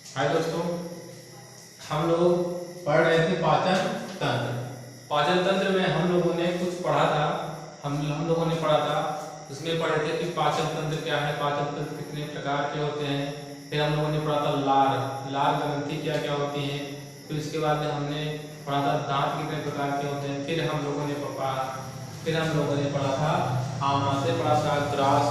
हाय दोस्तों, हम लोग पढ़ रहे थे पाचन तंत्र। पाचन तंत्र में हम लोगों ने कुछ पढ़ा था। हम लोगों ने पढ़ा था, उसमें पढ़े थे कि पाचन तंत्र क्या है, पाचन तंत्र कितने प्रकार के होते हैं। फिर हम लोगों ने पढ़ा था लार ग्रंथि क्या क्या होती है। फिर उसके बाद में हमने पढ़ा था दांत कितने प्रकार के होते हैं। फिर हम लोगों ने पढ़ा था आमाशय, पढ़ा था ग्रास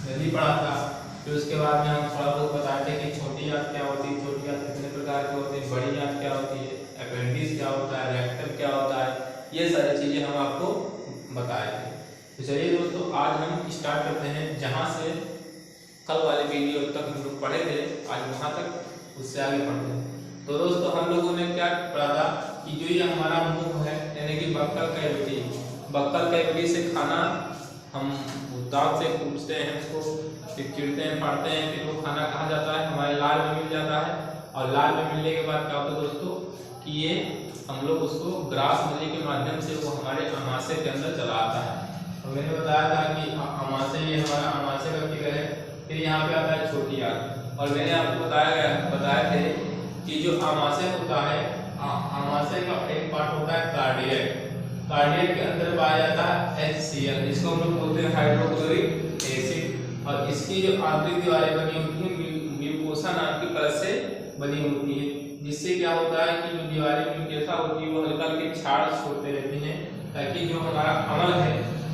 नदी पढ़ा था। फिर उसके बाद में हम थोड़ा बहुत बताए थे कि छोटी आंत क्या होती है, छोटी आंत कितने प्रकार की होती है, बड़ी आंत क्या होती है, अपेंडिक्स क्या होता है, रेक्टम क्या होता है, ये सारी चीजें हम आपको बताए थे। तो चलिए दोस्तों, आज हम स्टार्ट करते हैं जहाँ से कल वाले वीडियो तक हम लोग पढ़े थे, आज वहाँ तक उससे आगे पढ़ते हैं। तो दोस्तों, हम लोगों ने क्या पढ़ा था कि जो ये हमारा मुंह है यानी कि बक्कल कैविटी से खाना हम दांत से कूटते हैं, उसको फिर चिरते हैं, फाड़ते हैं, फिर वो खाना कहाँ जाता है, हमारे लार में मिल जाता है। और लार में मिलने के बाद क्या होता है दोस्तों कि ये हम लोग उसको ग्रास नली के माध्यम से वो हमारे आमाशय के अंदर चला आता है। और मैंने बताया था कि आमाशय, ये हमारा आमाशय का फिगर है। फिर यहाँ पे आता है छोटी आंत। और मैंने आपको बताया थे कि जो आमाशय होता है, आमाशय का एक पार्ट होता है कार्डियक। कार्डियक के अंदर पाया जाता है HCl, जिसको हम लोग बोलते हैं हाइड्रोक्लोरिक एसिड। और इसकी जो आंतरिक दीवारें बनी होती है म्यूकोसा नाम की परत से बनी होती है, जिससे क्या होता है कि जो दीवारें म्यूकोसा होती है वो हल्का हल्के छाड़ छोड़ते रहते हैं, ताकि जो हमारा अमल है,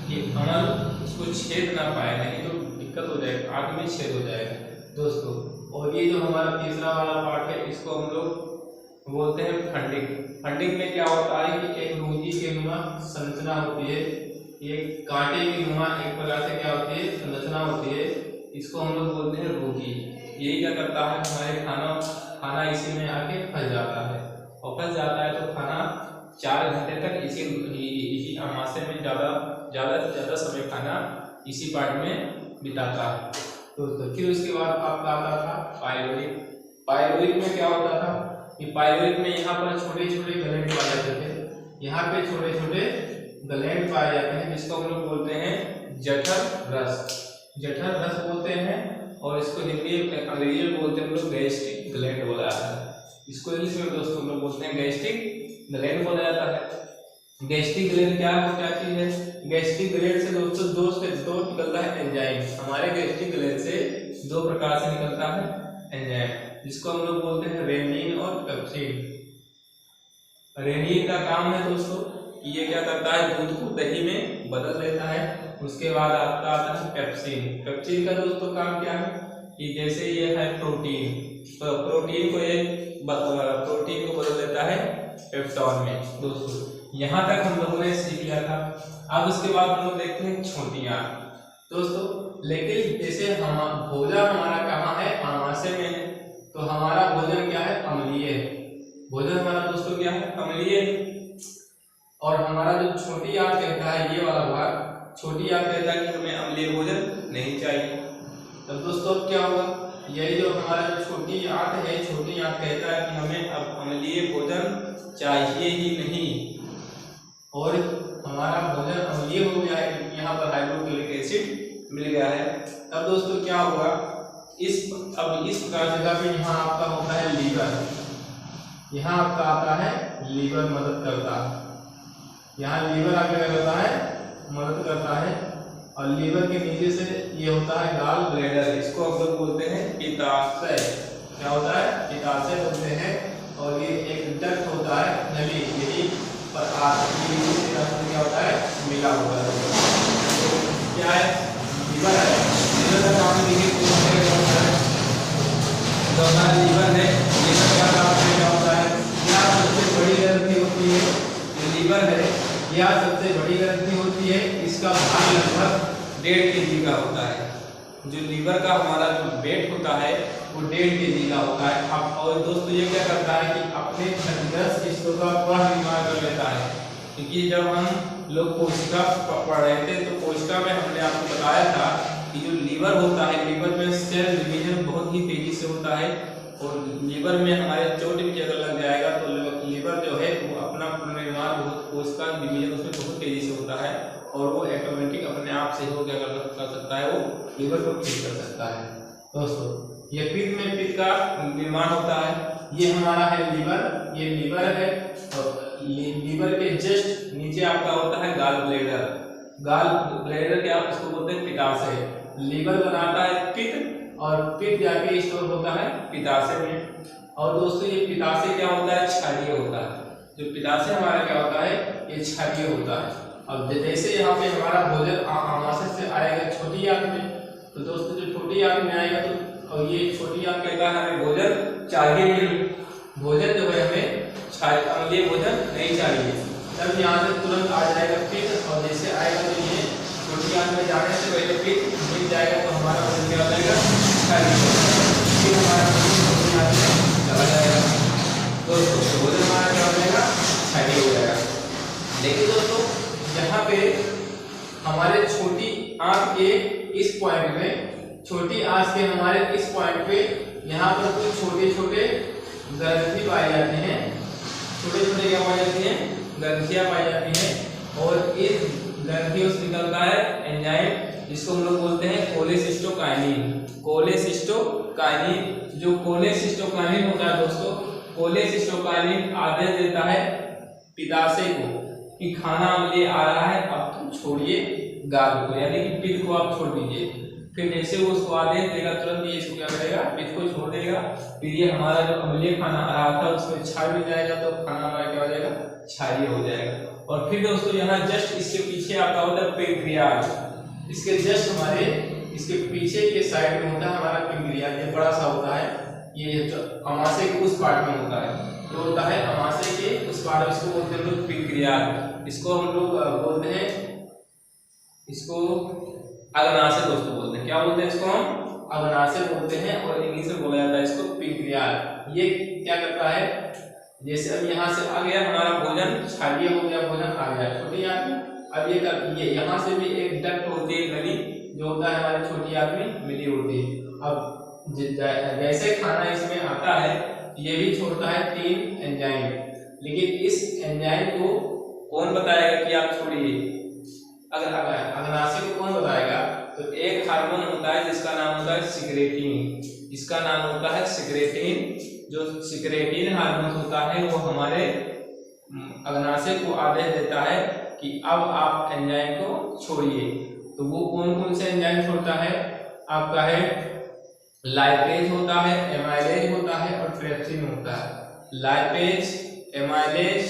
ये अमल उसको छेद ना पाए, नहीं तो दिक्कत हो जाएगा, आंत में छेद हो जाएगा दोस्तों। और ये जो हमारा तीसरा वाला पार्ट है, इसको हम लोग बोलते हैं फंडिंग। फंडिंग में क्या होता है कि एक रूंजी के नुमा संरचना होती है, ये कांटे की नुमा एक प्रकार से क्या होती है, संरचना होती है। इसको हम लोग बोलते हैं रूंजी। यही क्या करता है, हमारे खाना इसी में आके फंस जाता है, और फंस जाता है तो खाना 4 घंटे तक इसी आमाशय में ज्यादा से ज्यादा समय खाना इसी पार्ट में बिताता है दोस्तों। फिर उसके बाद आपका आता था पाइलोरिक। पाइलोरिक में क्या होता था कि पाइलोरिक में यहाँ पर छोटे छोटे ग्लैंड पाए जाते थे। यहाँ पे छोटे छोटे ग्लैंड पाए जाते हैं, जिसको हम लोग बोलते हैं जठर रस बोलते हैं। और इसको हिंदी अंग्रेजी में बोलते हैं हम लोग गैस्ट्रिक ग्लैंड बोला जाता है। इसको इंग्लिश में दोस्तों हम लोग बोलते हैं गैस्ट्रिक ग्लैंड बोला जाता है। गैस्ट्रिक ग्लैंड क्या चीज है? गैस्ट्रिक ग्लैंड से दोस्तों दो निकलता है एंजाइम। हमारे गैस्ट्रिक ग्लैंड से 2 प्रकार से निकलता है एंजाइम, जिसको हम लोग बोलते हैं रेनिन और पेप्सिन। रेनिन का काम है दोस्तों कि ये क्या करता है, दूध को दही में बदल देता है। उसके बाद आपका आता है पेप्सिन। पेप्सिन का दोस्तों काम क्या है कि जैसे ये है प्रोटीन, तो प्रोटीन को बदल देता है पेप्टोन में दोस्तों। यहाँ तक हम लोगों ने सीख लिया था। अब उसके बाद हम लोग देखते हैं छोटी आंत दोस्तों। लेकिन जैसे हम भोजन हमारा कहाँ है, आमाशय में है, तो हमारा भोजन क्या है, अम्लीय है। भोजन हमारा दोस्तों क्या है, अम्लीय। और हमारा जो छोटी आंत कहता है, ये वाला भाग छोटी आंत कहता है कि हमें अम्लीय भोजन नहीं चाहिए। तब दोस्तों क्या होगा, यही जो हमारा जो छोटी आंत है, छोटी आंत कहता है कि हमें अब अम्लीय भोजन चाहिए ही नहीं, और हमारा भोजन अम्लीय हो गया है क्योंकि यहाँ पर हाइड्रोक्लोरिक एसिड मिल गया है। तब दोस्तों क्या होगा, इस प्रकार जगह पे यहाँ आपका होता है लीवर। यहाँ आपका आता है लीवर, मदद करता है। यहाँ लीवर आगे करता है, मदद करता है। और लीवर के नीचे से ये होता है गॉल ब्लैडर, इसको हम लोग बोलते हैं पित्ताशय। क्या होता है, पित्ताशय बोलते हैं। और ये एक डक्ट होता है, नली, यही पर क्या होता है, मिला हुआ है। क्या है, लीवर है। लीवर का काम लीवर है। लीवर का काम क्या होता है, यह सबसे बड़ी ग्रंथि होती है। जो लीवर है यह सबसे बड़ी ग्रंथि होती है। इसका भार लगभग 1.5 kg का होता है। जो लीवर का हमारा जो वेट होता है वो 1.5 kg का होता है। अब और दोस्तों ये क्या करता है कि अपने क्षतिग्रस्त हिस्सों का पुनर्निर्माण कर लेता है। क्योंकि जब हम लोग कोशिका पढ़ रहे थे तो कोशिका में हमने आपको बताया था कि जो लीवर होता है, लीवर में सेल डिवीजन बहुत ही तेजी से होता है। और लीवर में हमारे चोट भी अगर लग जाएगा तो लीवर जो है वो अपना पुनर्निर्माण कोशिका डिवीजन उसमें बहुत तेजी से होता है, और वो ऑटोमेटिक अपने आप से हो क्या कर सकता है, वो लीवर को ठीक कर सकता है दोस्तों। यकृत में पित्त का निर्माण होता है। ये हमारा है लीवर, ये लीवर है और लीवर के जस्ट नीचे आपका होता है गाल ब्लैडर। गाल ब्लैडर के आप इसको बोलते हैं पित्ताशय। लीवर बनाता है पित्त और पित्त जाके स्टोर होता है पित्ताशय में। और दोस्तों ये पित्ताशय क्या होता है, क्षारीय होता है। जो पित्ताशय हमारा क्या होता है, ये क्षारीय होता है। अब जैसे यहाँ पे हमारा भोजन आमाशय से आएगा छोटी आंत में, तो दोस्तों जो छोटी आंत में आएगा तो और ये छोटी आंत कहता है हमें भोजन चाहिए, भोजन जो है हमें अम्लीय भोजन नहीं चाहिए। तब यहाँ से तुरंत आ जाएगा पित्त और जैसे आएगा तो ये छोटी आंत में जाने से पहले पित्त मिल जाएगा तो हमारा भोजन क्या हो जाएगा, क्षारीय हो जाएगा। फिर हमारा छोटी आंत में चला जाएगा दोस्तों, भोजन हमारा क्या हो जाएगा, क्षारीय हो जाएगा। लेकिन दोस्तों यहाँ पे हमारे छोटी आंत के इस पॉइंट में, छोटी आंत के हमारे इस पॉइंट पे यहाँ पर कुछ छोटे छोटे ग्रंथि पाई जाती हैं। छोटे छोटे क्या पाई जाती हैं, ग्रंथियां पाई जाती हैं। और इस ग्रंथियों से निकलता है एंजाइम, जिसको हम लोग बोलते हैं कोलेसिस्टोकाइनिन। कोलेसिस्टोकाइनिन, जो कोलेसिस्टोकाइनिन होता है दोस्तों, कोलेसिस्टोकाइनिन आदेश देता है पित्ताशय को कि खाना अम्लीय आ रहा है, अब तुम छोड़िए गाल को, यानी कि पित्त को आप छोड़ दीजिए। फिर जैसे वो उसको आदेश देगा तुरंत ये इसको क्या करेगा, पित्त को छोड़ देगा। फिर ये हमारा जो अम्लीय खाना आ रहा था उसमें क्षार मिल जाएगा तो खाना हमारा क्या हो जाएगा, क्षारीय हो जाएगा। और फिर दोस्तों यहाँ जस्ट इसके पीछे आपका होता है पेंक्रियाज। इसके जस्ट हमारे इसके पीछे के साइड में होता है हमारा पेंक्रियाज। ये बड़ा सा होता है, ये अमाशय के उस पार्ट में होता है, जो होता है अमाशय के उस पार्ट, इसको बोलते हैं लोग पेंक्रियाज। इसको हम लोग बोलते हैं, इसको अग्नाशय दोस्तों बोलते हैं। क्या बोलते हैं इसको, हम अग्नाशय बोलते हैं और इंग्लिश में बोला जाता है इसको पेंक्रियाज। ये क्या करता है, जैसे अब यहाँ से आ गया हमारा भोजन, क्षारीय हो गया, भोजन आ गया छोटी आंत में। अब ये यहाँ से भी एक डक्ट होती है, नली जो होता है हमारी छोटी आंत में मिली होती है। अब जैसे खाना इसमें आता है ये भी छोड़ता है 3 एंजाइम, लेकिन इस एंजाइम को कौन बताएगा कि आप छोड़िए, अगर अग्नाशय को कौन बताएगा, तो एक हार्मोन होता है जिसका नाम होता है सिक्रेटिन। इसका नाम होता है सिक्रेटिन। जो सिक्रेटिन हार्मोन होता है वो हमारे अग्नाशय को आदेश देता है कि अब आप एंजाइम को छोड़िए। तो वो कौन कौन से एंजाइम छोड़ता है, आपका है लाइपेज होता है, एमाइलेज होता है और ट्रेप्सिन होता है। लाइपेज, एमाइलेज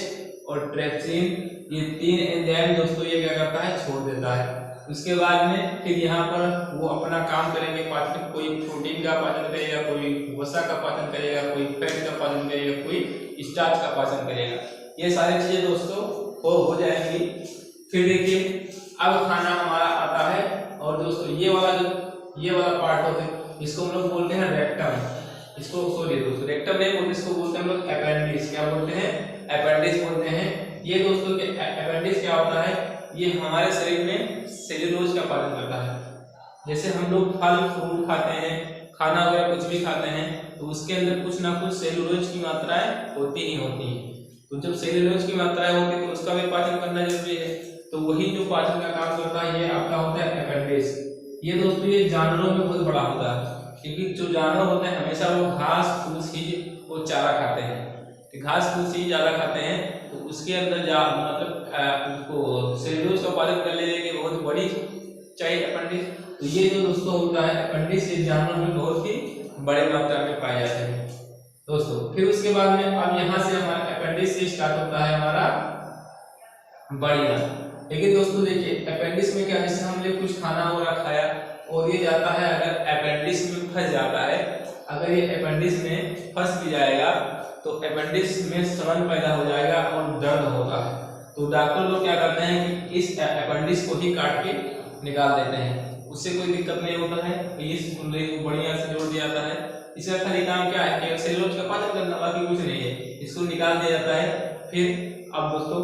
और ट्रेप्सिन, ये 3 एंजाइम दोस्तों ये क्या करता है, छोड़ देता है। उसके बाद में फिर यहाँ पर वो अपना काम करेंगे पाचन, कोई प्रोटीन का पाचन करेगा, कोई वसा का पाचन करेगा, कोई फैट का पाचन करेगा, कोई स्टार्च का पाचन करेगा। ये सारी चीजें दोस्तों हो जाएंगी। फिर देखिए अब खाना हमारा आता है और दोस्तों ये वाला पार्ट होता है, इसको हम लोग बोलते हैं रेक्टम। इसको सॉरी दोस्तों रेक्टम नहीं बोलते, इसको बोलते हैं हम लोग अपेंडिक्स। क्या बोलते हैं, अपेंडिक्स बोलते हैं। ये दोस्तों के अपेंडिक्स क्या होता है, ये हमारे शरीर में सेल्यूलोज का पाचन करता है। जैसे हम लोग फल फ्रूट खाते हैं, खाना वगैरह कुछ भी खाते हैं, तो उसके अंदर कुछ ना कुछ सेल्यूलोज की मात्राएं होती ही होती हैं। तो जब सेल्यूलोज की मात्राएं होती है तो उसका भी पाचन करना जरूरी है। तो वही जो पाचन का काम करता है ये आपका होता है अपेंडिक्स। ये दोस्तों ये जानवरों में बहुत बड़ा होता है, क्योंकि जो जानवर होते हैं हमेशा वो घास फूस ही वो चारा खाते हैं, घास फूस ही ज्यादा खाते हैं। तो उसके अंदर मतलब उसको सेल्यूलोज का पाचन करने के लिए बहुत बड़ी चाहिए अपेंडिक्स। तो ये जो दोस्तों होता है अपेंडिक्स, ये जानवर में बहुत ही बड़े मात्रा में पाए जाते हैं दोस्तों। फिर उसके बाद में अब यहाँ से हमारा अपेंडिक्स से स्टार्ट होता है हमारा बड़ी आंत। लेकिन दोस्तों देखिए अपेंडिक्स में क्या, जैसे हमने कुछ खाना वगैरह खाया और ये जाता है, अगर अपेंडिक्स में फंस जाता है, अगर ये अपेंडिक्स में फंस भी जाएगा तो अपेंडिक्स में सड़न पैदा हो जाएगा और दर्द होता है। तो डॉक्टर लोग क्या करते हैं कि इस अपेंडिक्स को ही काट के निकाल देते हैं, उससे कोई दिक्कत नहीं होता है। इस बढ़िया से जोड़ दिया जाता है। इसका खाली काम क्या है कि सेल्यूलोज का पाचन करना, बाकी कुछ नहीं है। इसको निकाल दिया जाता है। फिर अब दोस्तों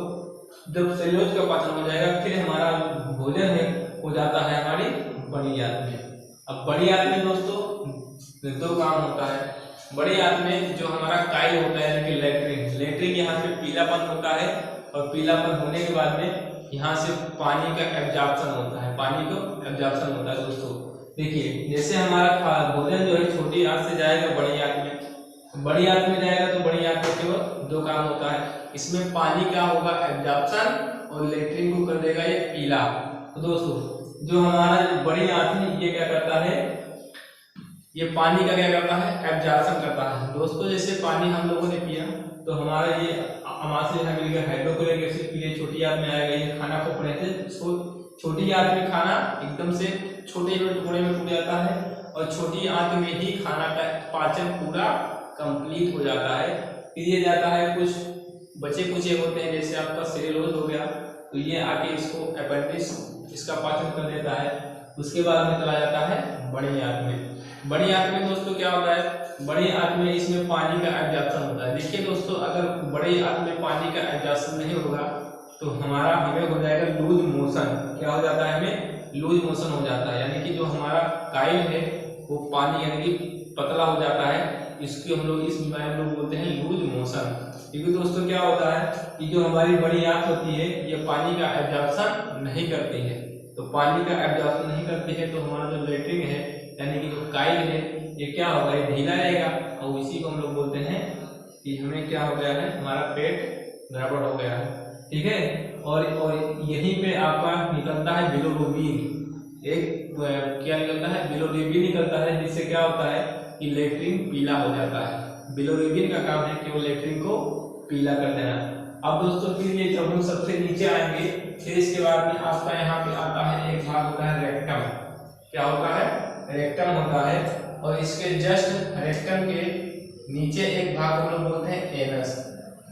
जब सेल्यूलोज का पाचन हो जाएगा फिर हमारा भोजन है हो जाता है हमारी बड़ी आंत में। अब बड़ी आंत में दोस्तों 2 काम होता है। बड़ी आंत में जो हमारा काइल होता है यानी कि लेट्रिन यहाँ पे पीलापन होता है और पीलापन होने के बाद में यहाँ से पानी का एब्जॉर्प्शन होता है, पानी को एब्जॉर्प्शन होता है दोस्तों। देखिए जैसे हमारा भोजन जो है छोटी आंत से जाएगा बड़ी आंत में, बड़ी आंत में जाएगा तो बड़ी आंत में केवल दो काम होता है, इसमें पानी क्या होगा एब्जॉर्प्शन और लेटरिन को कर देगा ये पीला। तो दोस्तों जो हमारा बड़ी आंत है ये क्या करता है, ये पानी का क्या करता है एब्जॉर्प्शन करता है। दोस्तों जैसे पानी हम लोगों ने पिया तो हमारा ये आमाशय यहाँ मिल गया हाइड्रोक्लोरिक एसिड पीले छोटी आंत में आएगा, ये खाना को पड़े थे छोटी आंत में खाना एकदम से छोटे टुकड़े में टूट जाता है और छोटी आंत में ही खाना का पाचन पूरा कंप्लीट हो जाता है। फिर ये जाता है कुछ बचे कुचे होते हैं जैसे आपका सेलुलोज हो गया तो ये आके इसको अपेंडिक्स इसका पाचन कर देता है, उसके बाद में चला जाता है बड़ी आंत में। बड़ी आंत में दोस्तों क्या होता है, बड़ी आंत में इसमें पानी का एब्जॉर्प्शन होता है। देखिए दोस्तों अगर बड़ी आंत में पानी का एब्जॉर्प्शन नहीं होगा तो हमें हो जाएगा लूज मोशन। क्या हो जाता है, हमें लूज मोशन हो जाता है, यानी कि जो हमारा काइल है वो पानी यानी कि पतला हो जाता है, इसकी हम लोग इस बीमारी में लोग बोलते हैं लूज मोशन। क्योंकि दोस्तों क्या होता है कि जो हमारी बड़ी आंत होती है ये पानी का एब्जॉर्प्शन नहीं करती है, तो पानी का एब्जॉर्प्शन नहीं करती है तो हमारा जो लेटरिन है यानी कि जो काइल है ये क्या होगा, ये ढीला रहेगा और इसी को हम लोग बोलते हैं कि हमें क्या हो गया है, हमारा पेट गड़बड़ हो गया है। ठीक है, और यहीं पे आपका निकलता है बिलोरुबिन, एक क्या निकलता है बिलोरुबिन निकलता है, जिससे क्या होता है कि लेटरिन पीला हो जाता है। बिलोरुबिन का काम है कि वो लेटरिन को पीला कर देना। अब दोस्तों फिर ये जब हम सबसे नीचे आएंगे फिर इसके बाद में आपका यहाँ पे आता है एक भाग होता है रेक्टम। क्या होता है, रेक्टम होता है, और इसके जस्ट रेक्टम के नीचे एक भाग हम लोग बोलते हैं एनस,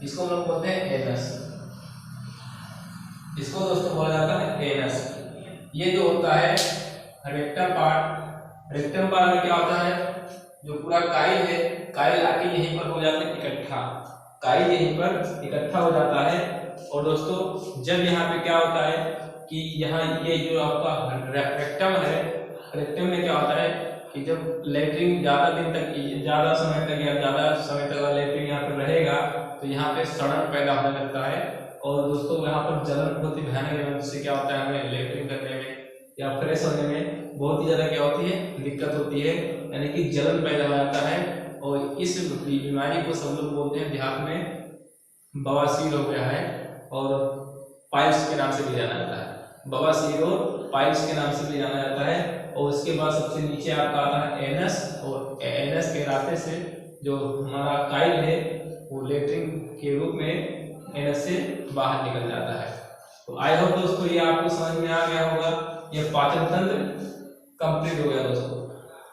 इसको हम लोग बोलते हैं एनस, इसको दोस्तों बोला जाता है एनस। ये जो होता है रेक्टम पार्ट, रेक्टम पार्ट में क्या होता है, जो पूरा काइल है काइल आके यहीं पर हो जाता है इकट्ठा, काइल यहीं पर इकट्ठा हो जाता है। और दोस्तों जब यहाँ पे क्या होता है कि यहाँ ये जो आपका रेक्टम है, रेक्टम में क्या होता है कि जब लेटरिन ज़्यादा दिन तक ज़्यादा समय तक या ज़्यादा समय तक लेटरिन यहाँ पर रहेगा तो यहाँ पे सड़न पैदा होने लगता है। और दोस्तों यहाँ पर जलन बहुत ही भयानक, जिससे क्या होता है हमें लेटरिन करने में या फ्रेश होने में बहुत ही ज़्यादा क्या होती है दिक्कत होती है, यानी कि जलन पैदा हो जाता है। और इस बीमारी को सब लोग बोलते हैं देहात में बवासीर हो गया है और पाइल्स के नाम से भी जाना जाता है, बवासीर और पाइल्स के नाम से भी जाना जाता है। और उसके बाद सबसे नीचे आपका आता है एनस, और एनस के रास्ते से जो हमारा काइल है वो लेटरिन के रूप में एनस से बाहर निकल जाता है। तो आई होप दोस्तों ये आपको समझ में आ गया होगा, ये पाचन तंत्र कंप्लीट हो गया दोस्तों,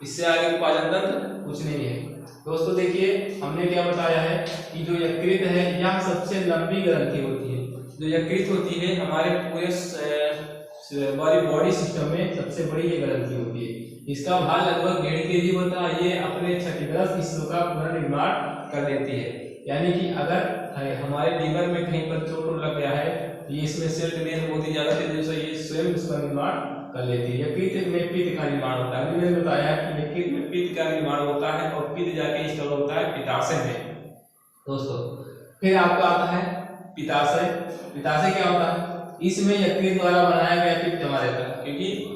इससे आगे पाचन तंत्र कुछ नहीं है। दोस्तों देखिए हमने क्या बताया है कि जो यकृत है यह सबसे लंबी ग्रंथि होती है, जो यकृत होती है हमारे पूरे बॉडी सिस्टम में सबसे बड़ी ये ग्रंथि होती है। इसका भार लगभग 1.5 kg होता है, ये अपने क्षतिग्रस्त हिस्सों का पुनर्निर्माण कर देती है। यानी कि अगर हमारे लीवर में कहीं पर चोट लग गया है तो ये इसमें सेल डिवीजन बहुत ही ज्यादा तेजी से ये स्वयं उसका निर्माण कर लेती है। यकृत में पित्त का निर्माण होता है, मैंने बताया कि यकृत में पित्त का निर्माण होता है और पित्त जाके स्टोर होता है पित्ताशय में दोस्तों। फिर आपका आता है पित्ताशय, पित्ताशय क्या होता है, इसमें यकृत द्वारा बनाया गया पित्त जमा रहता है, क्योंकि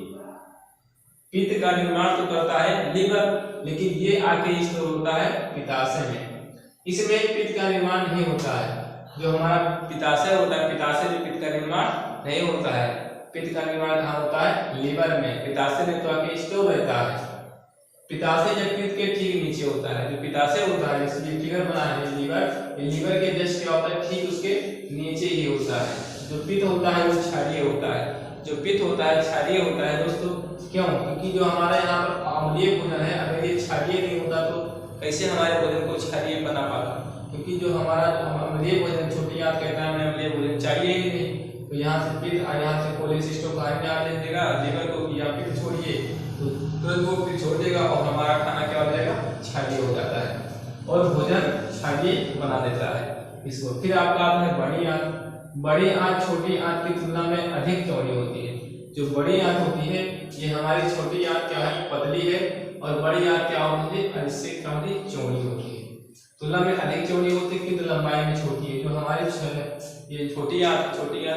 पित्त का निर्माण तो करता है लीवर, लेकिन ये आके स्टोर होता है पित्ताशय में। इसमें पित्त का निर्माण नहीं होता है, जो हमारा पित्ताशय होता है पित्ताशय में पित्त का निर्माण नहीं होता है। पित्त का निर्माण कहाँ होता है, लीवर में, पित्ताशय में तो आके स्टोर रहता है। पित्ताशय यकृत के ठीक नीचे होता है, जो पित्ताशय होता है इसलिए फिगर बना है लीवर के जस्ट क्या होता है ठीक उसके नीचे ही होता है। जो पित्त होता है वो क्षारीय होता है, जो पित्त होता है क्षारीय होता है दोस्तों। क्यों, क्योंकि जो हमारा यहाँ पर अम्लीय भोजन है अगर ये क्षारीय नहीं होता तो कैसे हमारे भोजन को क्षारीय बना पाता, क्योंकि जो हमारा अम्लीय भोजन छोटी आंत कहता है हमें अम्लीय भोजन चाहिए ही नहीं, तो यहाँ से पित्त यहाँ से कोलेसिस्टों का आ देगा लीवर को, या पित्त छोड़िए तो तुरंत वो पित्त छोड़ देगा और हमारा खाना क्या हो जाएगा क्षारीय हो जाता है और भोजन क्षारीय बना देता है इसको। फिर आपका आता है बड़ी आंत। बड़ी आंत छोटी आंत की तुलना में अधिक चौड़ी होती है। जो बड़ी आंत होती है ये हमारी छोटी आंत क्या है पतली है, और बड़ी आंत क्या होती है इससे क्या होती है चौड़ी होती है, तुलना में अधिक चौड़ी होती है किंतु लंबाई में छोटी है। जो हमारी ये छोटी आंत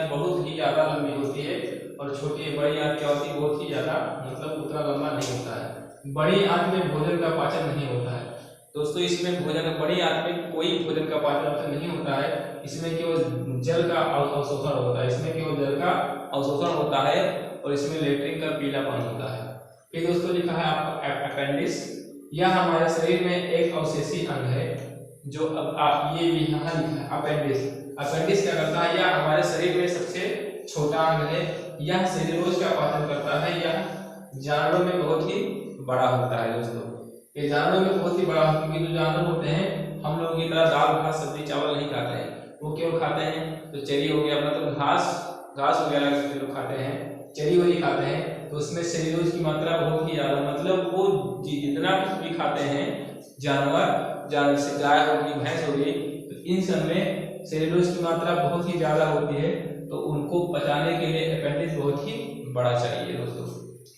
बहुत ही ज्यादा लंबी होती है और छोटी बड़ी आंत क्या होती है, बहुत ही ज़्यादा मतलब उतना लंबा नहीं होता है। बड़ी आंत में भोजन का पाचन नहीं होता है दोस्तों। इसमें भोजन, बड़ी आंत में कोई भोजन का पाचन नहीं होता है। इसमें केवल जल का अवशोषण होता है, इसमें केवल जल का अवशोषण होता है और इसमें लेट्रिन का पीलापन होता है। फिर दोस्तों लिखा है आपका अपेंडिक्स। यह हमारे शरीर में एक अवशेषी अंग है जो अब आप ये भी यहाँ लिखा है अपेंडिक्स। अपेंडिक्स क्या करता है, यह हमारे शरीर में सबसे छोटा अंग है। यह सेल्यूलोज का पाचन करता है। यह जानवरों में बहुत ही बड़ा होता है दोस्तों। ये जानवरों में बहुत ही बड़ा, क्योंकि जो जानवर होते हैं हम लोग की तरह दाल भात सब्जी चावल नहीं खाते हैं। वो केवल खाते हैं तो चरी हो गया, मतलब घास वगैरह के लोग खाते हैं, चरी वही खाते हैं। तो उसमें सेल्यूलोज की मात्रा बहुत ही ज़्यादा, मतलब वो जितना भी खाते हैं जानवर जैसे गाय होगी, भैंस होगी, तो इन सब में सेल्यूलोज की मात्रा बहुत ही ज़्यादा होती है। तो उनको पचाने के लिए अपेंडिक्स बहुत ही बड़ा चाहिए दोस्तों।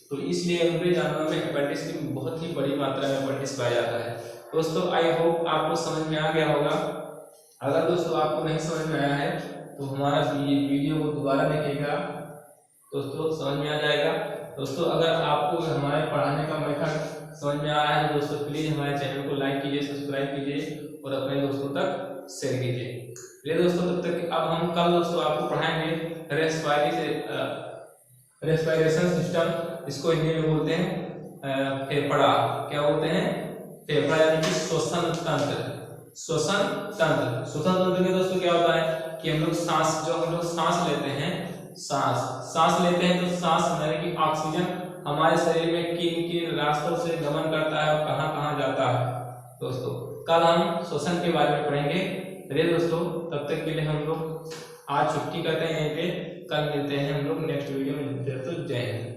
तो इसलिए उनके जानवरों में अपेंडिक्स की बहुत ही बड़ी मात्रा में अपेंडिक्स पाया जाता है दोस्तों। आई होप आपको समझ में आ गया होगा। अगर दोस्तों आपको नहीं समझ में आया है तो हमारा वीडियो को दोबारा देखिएगा दोस्तों, समझ में आ जाएगा दोस्तों। अगर आपको हमारे पढ़ाने का मेथड समझ में आ रहा है दोस्तों, प्लीज़ हमारे चैनल को लाइक कीजिए, सब्सक्राइब कीजिए और अपने दोस्तों तक शेयर कीजिए। चलिए दोस्तों, तब तक अब हम कल दोस्तों आपको पढ़ाएंगे रेस्पिरेशन सिस्टम, इसको हिंदी में बोलते हैं फेफड़ा। क्या बोलते हैं, फेफड़ा, यानी कि श्वसन तंत्र। श्वसन तंत्र में दोस्तों क्या होता है कि हम लोग सांस लेते हैं, सांस लेते हैं तो सांस यानी कि ऑक्सीजन हमारे शरीर में किन रास्तों से गमन करता है और कहाँ कहाँ जाता है दोस्तों। कल हम श्वसन के बारे में पढ़ेंगे। चलिए दोस्तों, तब तक के लिए हम लोग आज छुट्टी करते हैं यहीं पे। कल मिलते हैं हम लोग नेक्स्ट वीडियो में। तो जय हिंद।